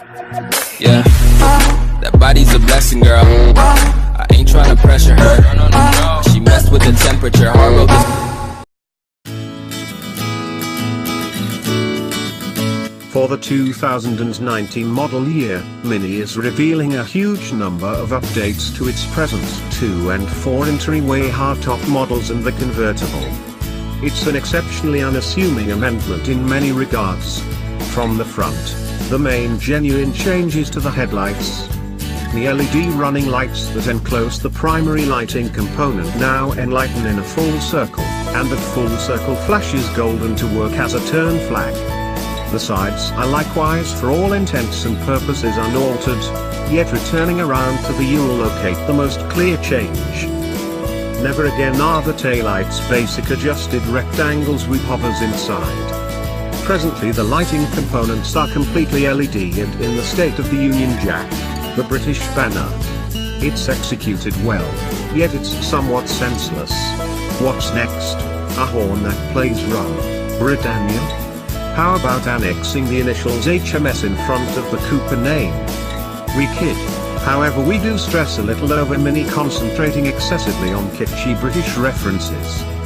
Yeah, that body's a blessing, girl. I ain't tryna pressure her. She messed with the temperature. Hard road this. For the 2019 model year, Mini is revealing a huge number of updates to its present 2 and 4 entryway hardtop models and the convertible. It's an exceptionally unassuming amendment in many regards. From the front, the main genuine changes to the headlights. The LED running lights that enclose the primary lighting component now enlighten in a full circle, and that full circle flashes golden to work as a turn flag. The sides are likewise for all intents and purposes unaltered, yet returning around to the you will locate the most clear change. Never again are the taillights basic adjusted rectangles with hovers inside. Presently the lighting components are completely LED and in the State of the Union Jack, the British banner. It's executed well, yet it's somewhat senseless. What's next? A horn that plays Run, Britannia? How about annexing the initials HMS in front of the Cooper name? We kid. However, we do stress a little over Mini concentrating excessively on kitschy British references.